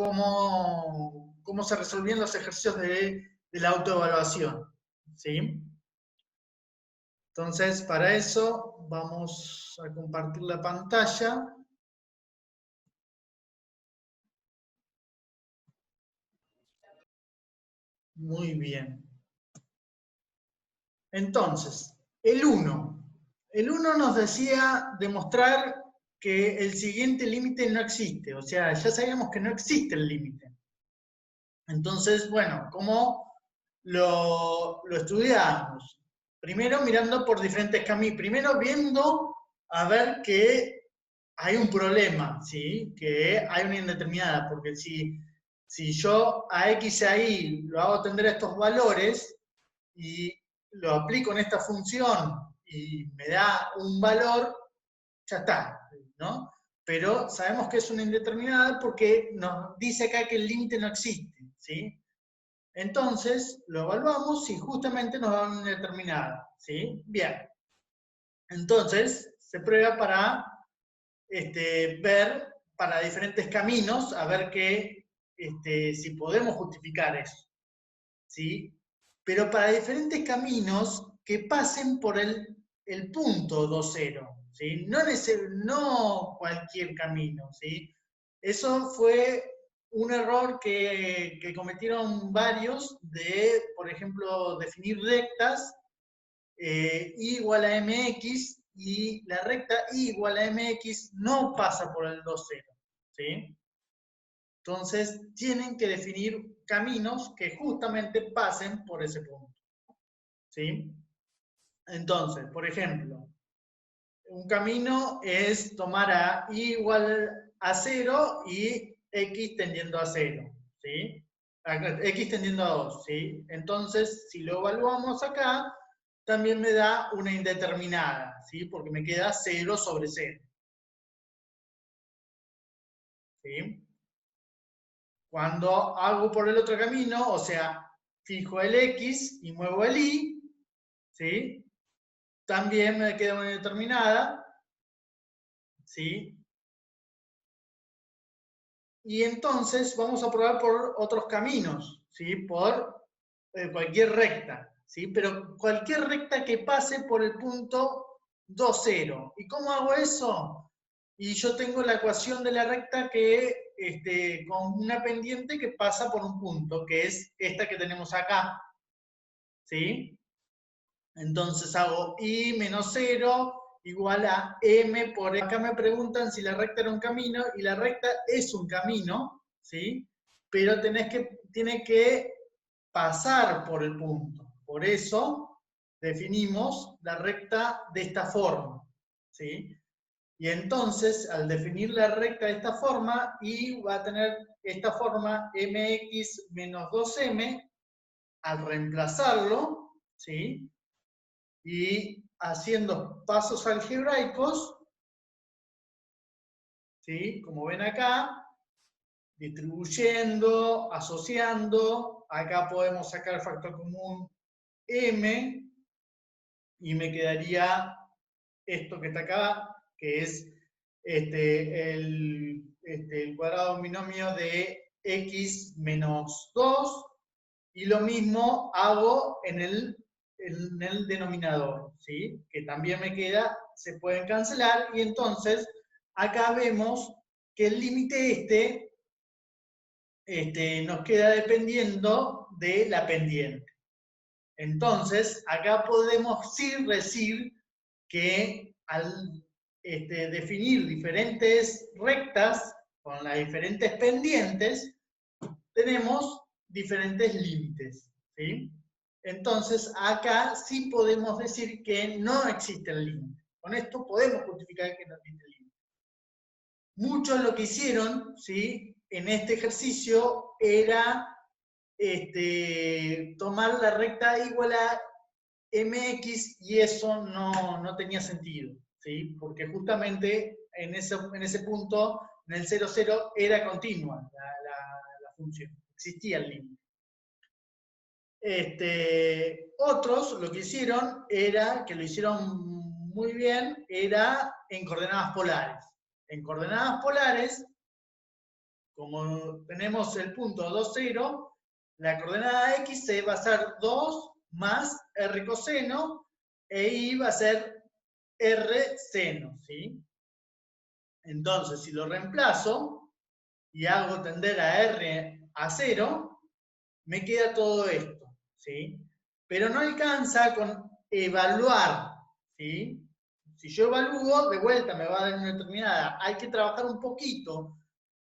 cómo se resolvían los ejercicios de la autoevaluación, ¿sí? Entonces, para eso vamos a compartir la pantalla. Muy bien. Entonces, el 1. El 1 nos decía demostrar que el siguiente límite no existe. O sea, ya sabíamos que no existe el límite. Entonces, bueno, ¿cómo lo estudiamos? Primero mirando por diferentes caminos. Primero viendo a ver que hay un problema, ¿sí? Que hay una indeterminada. Porque si yo a X y a Y lo hago tender a estos valores y lo aplico en esta función y me da un valor, ya está, ¿no? Pero sabemos que es una indeterminada porque nos dice acá que el límite no existe, ¿sí? Entonces, lo evaluamos y justamente nos da una indeterminada, ¿sí? Bien. Entonces, se prueba para ver para diferentes caminos, a ver si podemos justificar eso, ¿sí? Pero para diferentes caminos que pasen por el punto 2,0, ¿sí? No cualquier camino, ¿sí? Eso fue un error que cometieron varios de, por ejemplo, definir rectas y igual a mx, y la recta y igual a mx no pasa por el 2,0, ¿sí? Entonces, tienen que definir caminos que justamente pasen por ese punto, ¿sí? Entonces, por ejemplo, un camino es tomar a y igual a 0 y x tendiendo a 0, ¿sí? X tendiendo a 2, ¿sí? Entonces, si lo evaluamos acá, también me da una indeterminada, ¿sí? Porque me queda 0 sobre 0, ¿sí? Cuando hago por el otro camino, o sea, fijo el x y muevo el y, ¿sí? También me queda una indeterminada, ¿sí? Y entonces vamos a probar por otros caminos, ¿sí? Por cualquier recta, ¿sí? Pero cualquier recta que pase por el punto 2,0. ¿Y cómo hago eso? Y yo tengo la ecuación de la recta con una pendiente que pasa por un punto, que es esta que tenemos acá, ¿sí? Entonces hago y menos 0 igual a m por... Acá me preguntan si la recta era un camino, y la recta es un camino, ¿sí? Pero tiene que pasar por el punto. Por eso definimos la recta de esta forma, ¿sí? Y entonces, al definir la recta de esta forma, y va a tener esta forma mx menos 2m, al reemplazarlo, ¿sí? Y haciendo pasos algebraicos, ¿sí? Como ven acá, distribuyendo, asociando, acá podemos sacar el factor común m, y me quedaría esto que está acá, que es el cuadrado binomio de x menos 2, y lo mismo hago en el denominador, ¿sí? Que también me queda, se pueden cancelar, y entonces acá vemos que el límite nos queda dependiendo de la pendiente. Entonces, acá podemos sí decir que al definir diferentes rectas con las diferentes pendientes, tenemos diferentes límites, ¿sí? Entonces, acá sí podemos decir que no existe el límite. Con esto podemos justificar que no existe el límite. Muchos lo que hicieron, ¿sí? En este ejercicio era tomar la recta igual a mx, y eso no tenía sentido, ¿sí? Porque justamente en ese punto, en el 0, 0, era continua la función, existía el límite. Otros lo que hicieron era, que lo hicieron muy bien, era en coordenadas polares. En coordenadas polares como tenemos el punto 2, 0, la coordenada x se va a ser 2 más r coseno, e y va a ser r seno, ¿sí? Entonces, si lo reemplazo y hago tender a r a 0, me queda todo esto, ¿sí? Pero no alcanza con evaluar, ¿sí? Si yo evalúo, de vuelta me va a dar una determinada. Hay que trabajar un poquito,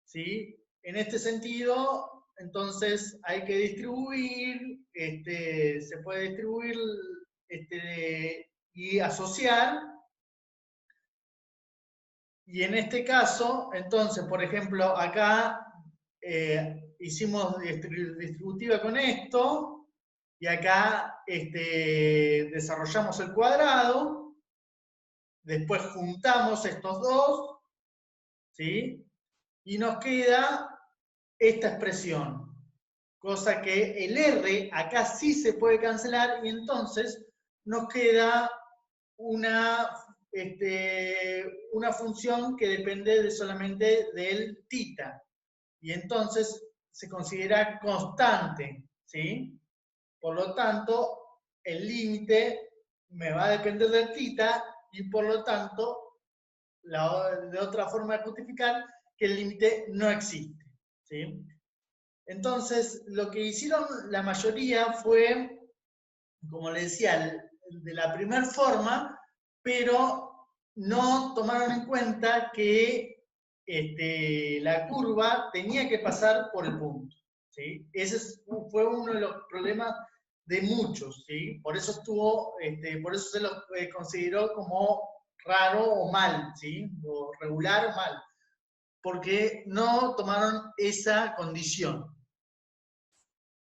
¿sí? En este sentido, entonces hay que distribuir, se puede distribuir y asociar. Y en este caso, entonces, por ejemplo, acá hicimos distributiva con esto, y acá desarrollamos el cuadrado, después juntamos estos dos, ¿sí? Y nos queda esta expresión, cosa que el R acá sí se puede cancelar, y entonces nos queda una, una función que depende solamente del θ, y entonces se considera constante, ¿sí? Por lo tanto, el límite me va a depender del θ, y por lo tanto, de otra forma de justificar que el límite no existe, ¿sí? Entonces, lo que hicieron la mayoría fue, como le decía, de la primera forma, pero no tomaron en cuenta que la curva tenía que pasar por el punto, ¿sí? Ese fue uno de los problemas de muchos, ¿sí? Por eso por eso se lo consideró como raro o mal, ¿sí? O regular o mal, porque no tomaron esa condición.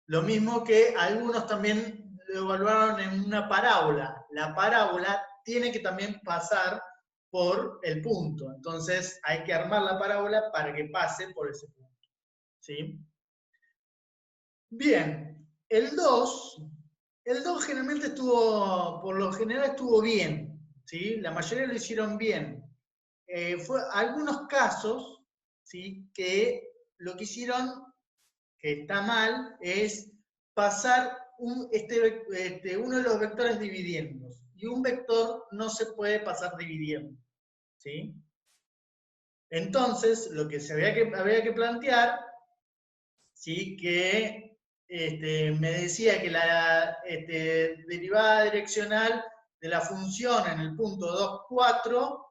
Lo mismo que algunos también lo evaluaron en una parábola. La parábola tiene que también pasar por el punto. Entonces hay que armar la parábola para que pase por ese punto, ¿sí? Bien, el 2 generalmente por lo general estuvo bien, ¿sí? La mayoría lo hicieron bien. Fue algunos casos, ¿sí? Que lo que hicieron, que está mal, es pasar uno de los vectores dividiendos. Y un vector no se puede pasar dividiendo, ¿sí? Entonces, lo que había que plantear, ¿sí? Que me decía que la derivada direccional de la función en el punto 2, 4,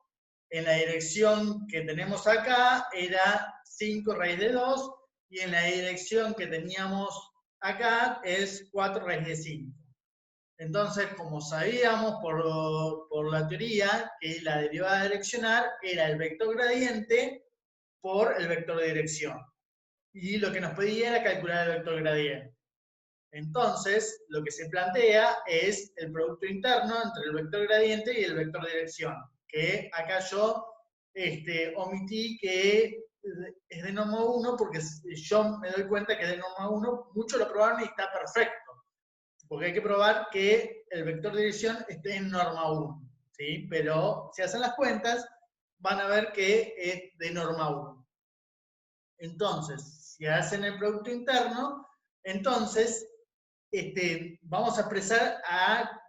en la dirección que tenemos acá, era 5 raíz de 2, y en la dirección que teníamos acá es 4 raíz de 5. Entonces, como sabíamos por la teoría que la derivada direccional era el vector gradiente por el vector de dirección, y lo que nos pedía era calcular el vector gradiente. Entonces, lo que se plantea es el producto interno entre el vector gradiente y el vector de dirección, que acá yo omití que es de norma 1, porque yo me doy cuenta que es de norma 1, muchos lo probaron y está perfecto, porque hay que probar que el vector de dirección esté en norma 1, ¿sí? Pero si hacen las cuentas, van a ver que es de norma 1. Entonces, si hacen el producto interno, entonces vamos a expresar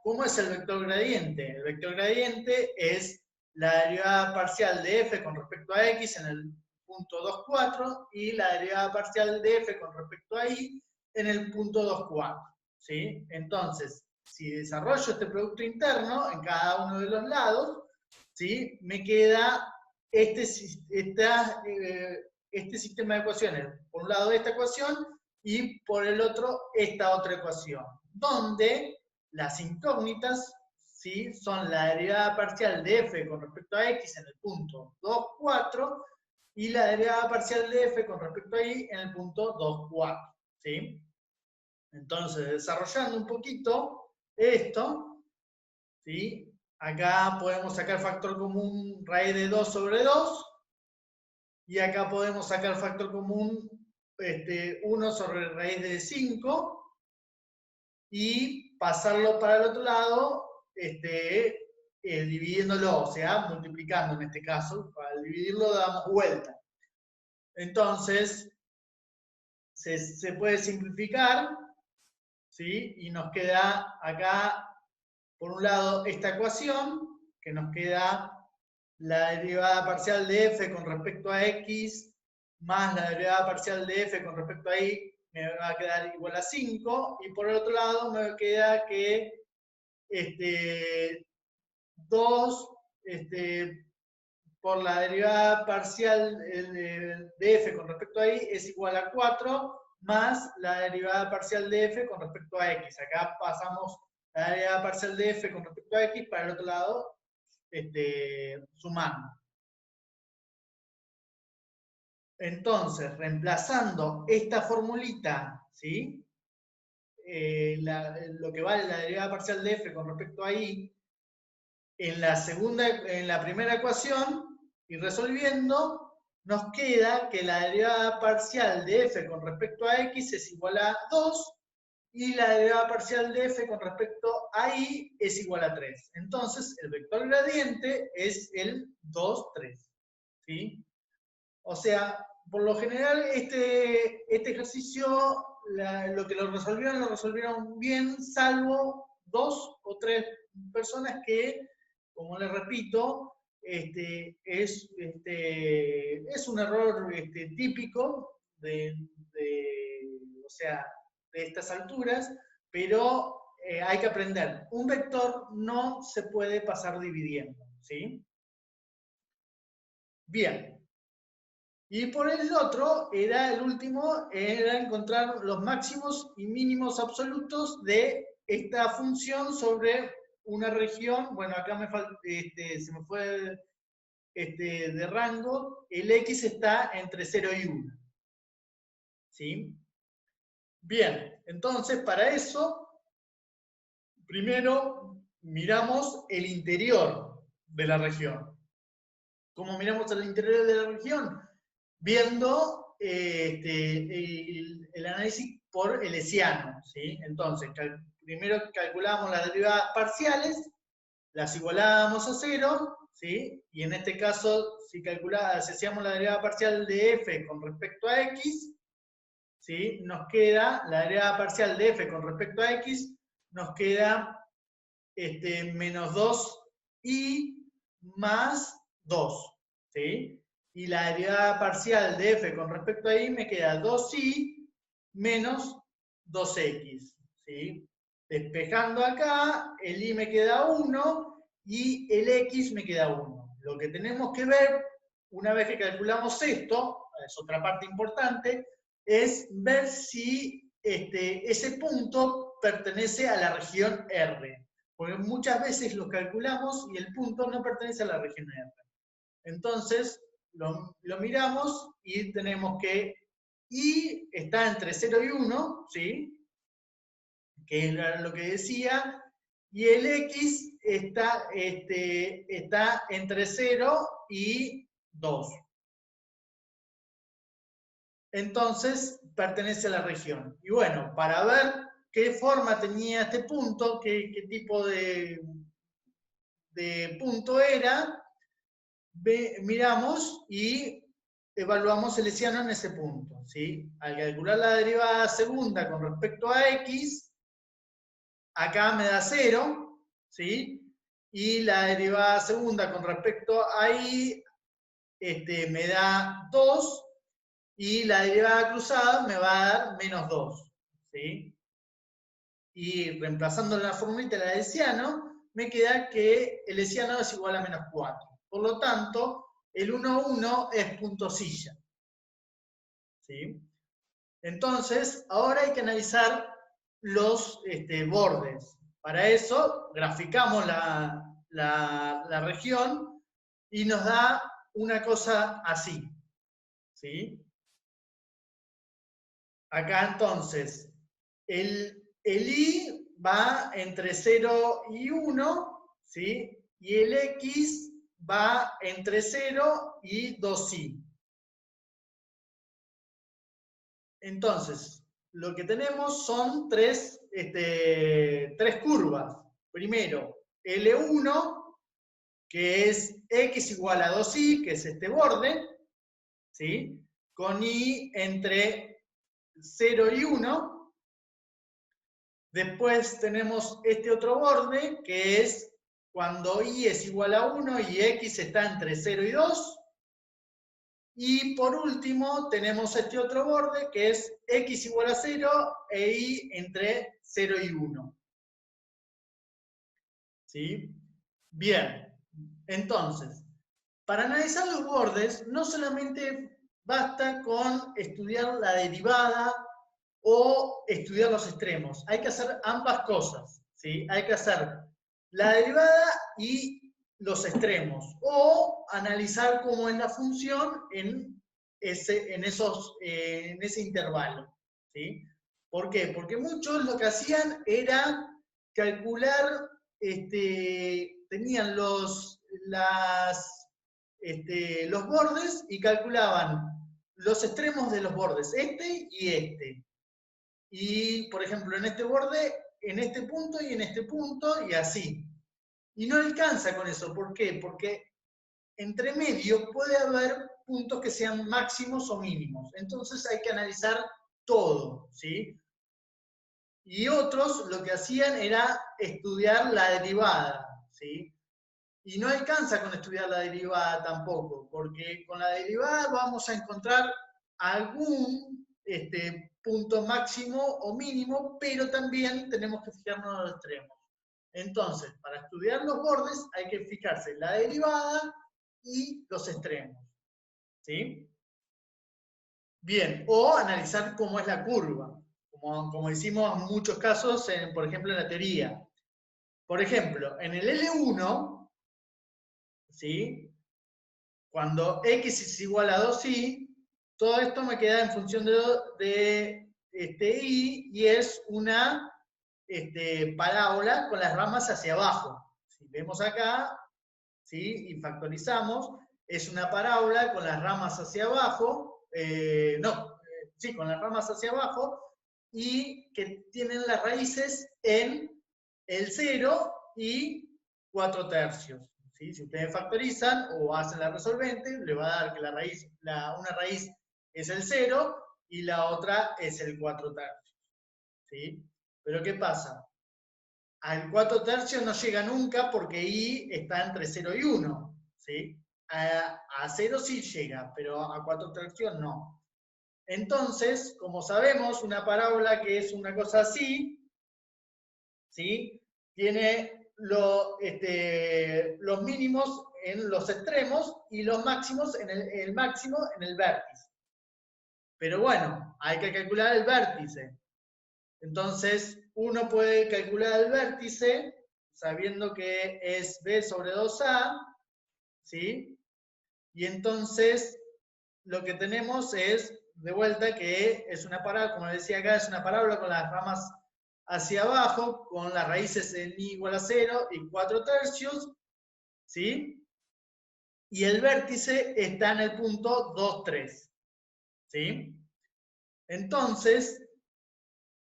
cómo es el vector gradiente. El vector gradiente es la derivada parcial de f con respecto a x en el punto 2, 4, y la derivada parcial de f con respecto a y en el punto 2, 4. ¿Sí? Entonces, si desarrollo este producto interno en cada uno de los lados, ¿sí? Me queda este sistema de ecuaciones. Por un lado esta ecuación, y por el otro esta otra ecuación, donde las incógnitas, ¿sí? Son la derivada parcial de f con respecto a x en el punto 2, 4, y la derivada parcial de f con respecto a y en el punto 2, 4. ¿Sí? Entonces, desarrollando un poquito esto, ¿sí? Acá podemos sacar factor común raíz de 2 sobre 2, y acá podemos sacar factor común 1 sobre raíz de 5, y pasarlo para el otro lado dividiéndolo, o sea, multiplicando en este caso. Al dividirlo damos vuelta. Entonces, se puede simplificar, ¿sí? Y nos queda acá, por un lado, esta ecuación, que nos queda la derivada parcial de f con respecto a x, más la derivada parcial de f con respecto a y, me va a quedar igual a 5, y por el otro lado me queda que 2 por la derivada parcial de f con respecto a y es igual a 4, más la derivada parcial de f con respecto a x. Acá pasamos la derivada parcial de f con respecto a x para el otro lado, sumando. Entonces, reemplazando esta formulita, ¿sí? Lo que vale la derivada parcial de f con respecto a y, en la primera ecuación, y resolviendo, nos queda que la derivada parcial de f con respecto a x es igual a 2, y la derivada parcial de f con respecto a y es igual a 3. Entonces, el vector gradiente es el 2, 3. ¿Sí? O sea, por lo general, este ejercicio, lo que lo resolvieron bien, salvo 2 o 3 personas que, como les repito, es un error típico o sea, de estas alturas, pero hay que aprender. Un vector no se puede pasar dividiendo, ¿sí? Bien. Y por el otro, el último, era encontrar los máximos y mínimos absolutos de esta función sobre una región. Bueno, acá se me fue de rango. El x está entre 0 y 1. ¿Sí? Bien, entonces para eso, primero miramos el interior de la región. ¿Cómo miramos el interior de la región? Viendo el análisis por el hessiano, ¿sí? Entonces, primero calculamos las derivadas parciales, las igualábamos a 0, ¿sí? Y en este caso, si hacíamos la derivada parcial de f con respecto a x, ¿sí? Nos queda la derivada parcial de f con respecto a x, nos queda menos 2y más 2, ¿sí? Y la derivada parcial de f con respecto a y me queda 2y menos 2x, ¿sí? Despejando acá, el y me queda 1 y el x me queda 1. Lo que tenemos que ver, una vez que calculamos esto, es otra parte importante, es ver si ese punto pertenece a la región R. Porque muchas veces lo calculamos y el punto no pertenece a la región R. Entonces, lo miramos y tenemos que y está entre 0 y 1, ¿sí? Que era lo que decía, y el x está entre 0 y 2. Entonces, pertenece a la región. Y bueno, para ver qué forma tenía este punto, qué tipo de punto era, miramos y evaluamos el hessiano en ese punto, ¿sí? Al calcular la derivada segunda con respecto a x, acá me da 0, ¿sí? Y la derivada segunda con respecto a y me da 2, y la derivada cruzada me va a dar menos 2, ¿sí? Y reemplazando la formulita de la hessiano, me queda que el hessiano es igual a menos 4. Por lo tanto, el 1, 1 es puntosilla. ¿Sí? Entonces, ahora hay que analizar los bordes. Para eso, graficamos la región y nos da una cosa así. ¿Sí? Acá entonces, el i va entre 0 y 1, ¿sí? Y el x va entre 0 y 2i. Entonces, lo que tenemos son tres curvas. Primero, L1, que es x igual a 2i, que es este borde, ¿sí? con I entre 0 y 1. Después tenemos este otro borde, que es cuando I es igual a 1 y X está entre 0 y 2. Y por último tenemos este otro borde, que es X igual a 0 e Y entre 0 y 1. ¿Sí? Bien, entonces, para analizar los bordes, no solamente basta con estudiar la derivada o estudiar los extremos. Hay que hacer ambas cosas, ¿sí? Hay que hacer la derivada y los extremos, o analizar cómo es la función en ese intervalo, ¿sí? ¿Por qué? Porque muchos lo que hacían era calcular, tenían los bordes y calculaban los extremos de los bordes, este y este. Y, por ejemplo, en este borde, en este punto y en este punto, y así. Y no alcanza con eso. ¿Por qué? Porque entre medio puede haber puntos que sean máximos o mínimos. Entonces hay que analizar todo, ¿sí? Y otros lo que hacían era estudiar la derivada, ¿sí? Y no alcanza con estudiar la derivada tampoco, porque con la derivada vamos a encontrar algún punto máximo o mínimo, pero también tenemos que fijarnos en los extremos. Entonces, para estudiar los bordes hay que fijarse en la derivada y los extremos. ¿Sí? Bien, o analizar cómo es la curva, como hicimos en muchos casos, por ejemplo, en la teoría. Por ejemplo, en el L1, ¿sí? Cuando x es igual a 2i, todo esto me queda en función de i, y es una parábola con las ramas hacia abajo. Si vemos acá, ¿sí? Y factorizamos, es una parábola con las ramas hacia abajo, sí, con las ramas hacia abajo, y que tienen las raíces en el 0 y 4 tercios. ¿Sí? Si ustedes factorizan o hacen la resolvente, le va a dar que una raíz es el 0 y la otra es el 4 tercios. ¿Sí? Pero ¿qué pasa? Al 4 tercios no llega nunca porque I está entre 0 y 1. ¿Sí? A 0 sí llega, pero a 4 tercios no. Entonces, como sabemos, una parábola que es una cosa así, ¿sí? Tiene los mínimos en los extremos y los máximos el máximo en el vértice. Pero bueno, hay que calcular el vértice. Entonces, uno puede calcular el vértice sabiendo que es B sobre 2A, ¿sí? Y entonces, lo que tenemos es, de vuelta, que es una parábola, como decía acá, es una parábola con las ramas hacia abajo, con las raíces en i igual a 0 y 4 tercios, ¿sí? Y el vértice está en el punto 2, 3, ¿sí? Entonces,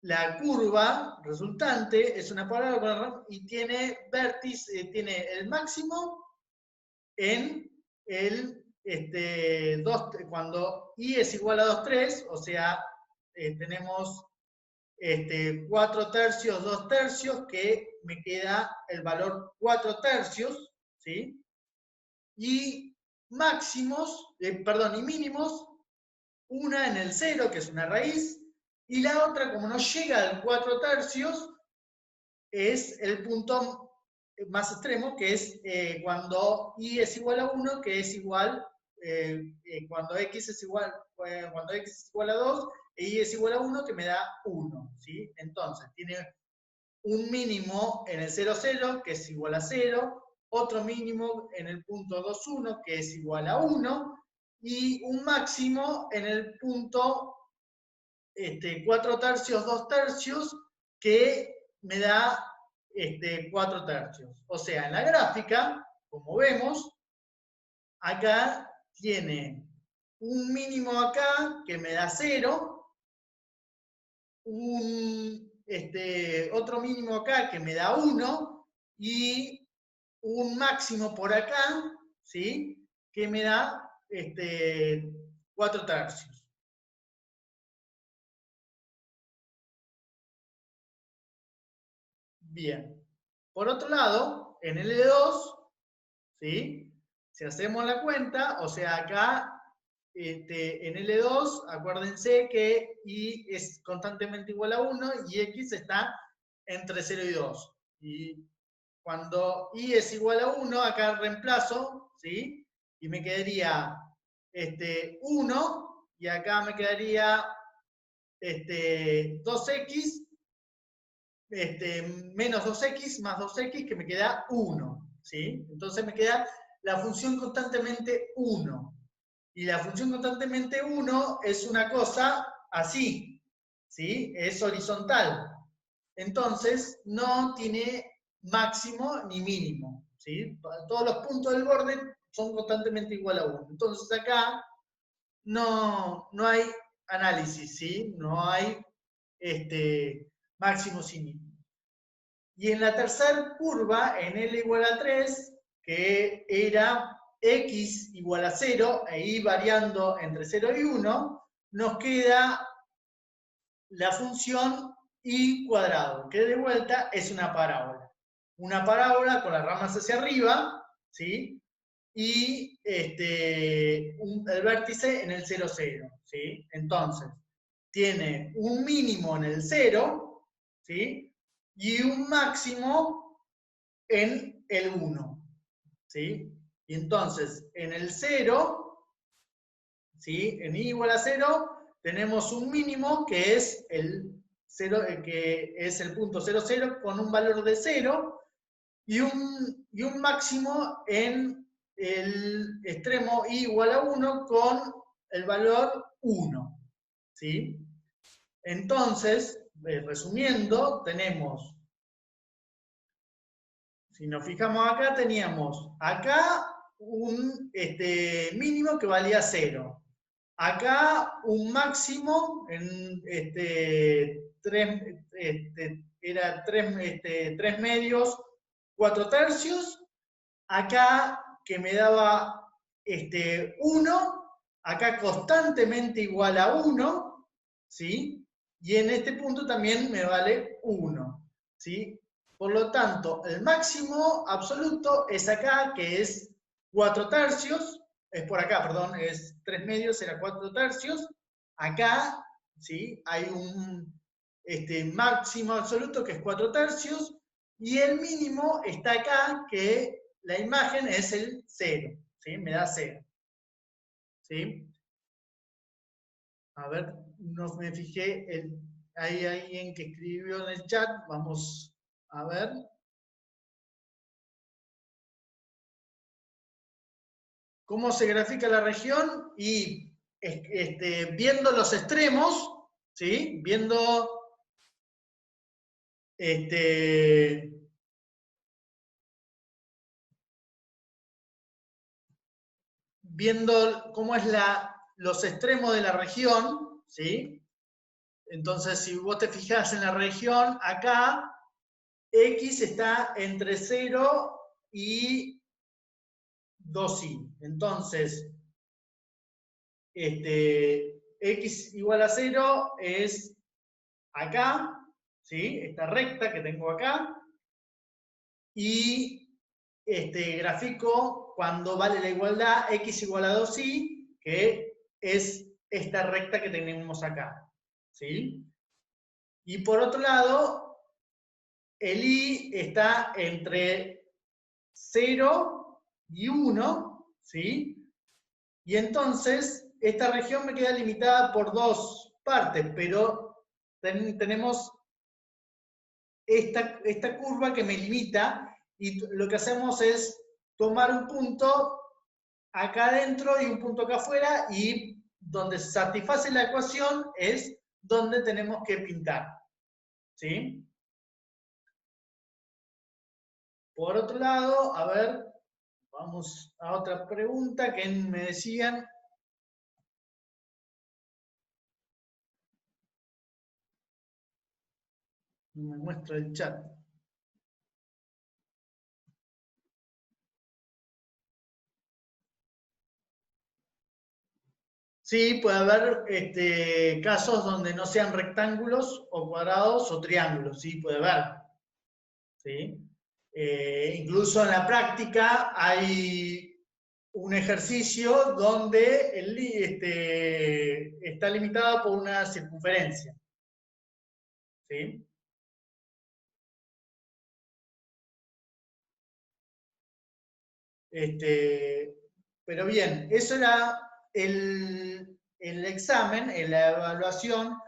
la curva resultante es una parábola y tiene vértice, tiene el máximo en el cuando i es igual a 2, 3, o sea, tenemos 4 tercios, 2 tercios, que me queda el valor 4 tercios, ¿sí? Y máximos, y mínimos, una en el 0, que es una raíz, y la otra, como no llega al 4 tercios, es el punto más extremo, que es cuando i es igual a 1, que es igual, cuando x es igual a 2, e y es igual a 1, que me da 1, ¿sí? Entonces, tiene un mínimo en el 0, 0, que es igual a 0, otro mínimo en el punto 2, 1, que es igual a 1, y un máximo en el punto 4 tercios, 2 tercios, que me da 4 tercios. O sea, en la gráfica, como vemos, acá tiene un mínimo acá que me da 0, otro mínimo acá que me da 1 y un máximo por acá, ¿sí? Que me da 4/3. Bien. Por otro lado, en L2, ¿sí? Si hacemos la cuenta, o sea, acá en L2, acuérdense que Y es constantemente igual a 1 y X está entre 0 y 2. Y cuando Y es igual a 1, acá reemplazo, ¿sí? Y me quedaría 1, y acá me quedaría 2x menos 2x más 2x, que me queda 1, ¿sí? Entonces me queda la función constantemente 1. Y la función constantemente 1 es una cosa así, ¿sí? Es horizontal. Entonces no tiene máximo ni mínimo, ¿sí? Todos los puntos del borde son constantemente igual a 1. Entonces acá no hay análisis, ¿sí? No hay máximos y mínimos. Y en la tercera curva, en L igual a 3, que era X igual a 0, e Y variando entre 0 y 1, nos queda la función Y cuadrado, que de vuelta es una parábola. Una parábola con las ramas hacia arriba, ¿sí? Y el vértice en el 0, 0, ¿sí? Entonces, tiene un mínimo en el 0, ¿sí? Y un máximo en el 1, ¿sí? Y entonces, en el 0, ¿sí? En Y igual a 0, tenemos un mínimo que es el 0, que es el punto 0, 0 con un valor de 0, y un máximo en el extremo Y igual a 1 con el valor 1, ¿sí? Entonces, resumiendo, tenemos, si nos fijamos acá, teníamos acá un mínimo que valía 0. Acá un máximo en 3 medios, 4/3. Acá que me daba 1, acá constantemente igual a 1, ¿sí? Y en este punto también me vale 1, ¿sí? Por lo tanto, el máximo absoluto es acá, que es 4/3, es por acá, perdón, es 3 medios, era 4/3. Acá, ¿sí? Hay un máximo absoluto que es 4/3, y el mínimo está acá, que la imagen es el 0, ¿sí? Me da 0, ¿sí? A ver, no me fijé, hay alguien que escribió en el chat, vamos a ver. ¿Cómo se grafica la región? Y viendo los extremos, ¿sí? Viendo viendo cómo es los extremos de la región, ¿sí? Entonces, si vos te fijás en la región, acá X está entre 0 y 2i. Entonces, X igual a 0 es acá, ¿sí? Esta recta que tengo acá. Y grafico cuando vale la igualdad X igual a 2i, que es esta recta que tenemos acá, ¿sí? Y por otro lado, el I está entre 0 y 1, ¿sí? Y entonces, esta región me queda limitada por dos partes, pero tenemos esta curva que me limita, y lo que hacemos es tomar un punto acá adentro y un punto acá afuera, y donde se satisface la ecuación es donde tenemos que pintar, ¿sí? Por otro lado, a ver, vamos a otra pregunta que me decían. Me muestra el chat. Sí, puede haber casos donde no sean rectángulos o cuadrados o triángulos, sí, puede haber. ¿Sí? Incluso en la práctica hay un ejercicio donde está limitado por una circunferencia. ¿Sí? Pero bien, eso era el examen, la evaluación,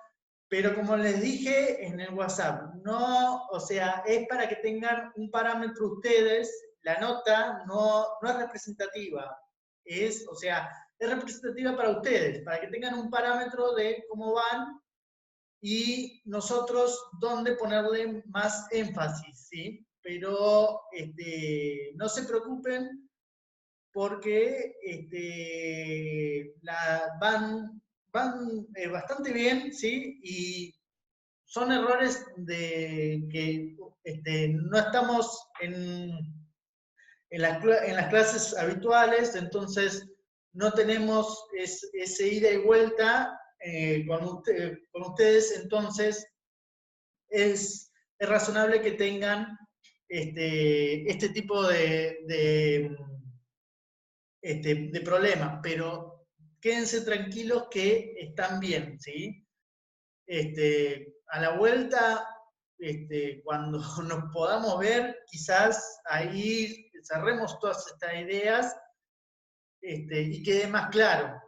pero como les dije en el WhatsApp, no, o sea, es para que tengan un parámetro ustedes, la nota no es representativa, o sea, es representativa para ustedes, para que tengan un parámetro de cómo van y nosotros dónde ponerle más énfasis, ¿sí? Pero no se preocupen porque van bastante bien, ¿sí? Y son errores de que no estamos en las clases habituales, entonces no tenemos ese ida y vuelta con ustedes, entonces es razonable que tengan este tipo de problemas, pero quédense tranquilos que están bien, ¿sí? A la vuelta, cuando nos podamos ver, quizás ahí cerremos todas estas ideas y quede más claro.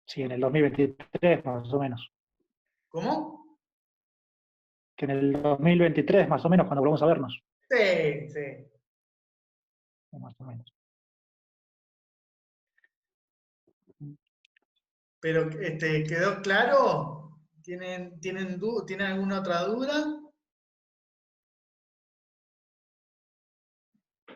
Sí, en el 2023 más o menos. ¿Cómo? Que en el 2023 más o menos, cuando volvamos a vernos. Sí, sí. Más o menos. Pero, ¿quedó claro? ¿Tienen alguna otra duda?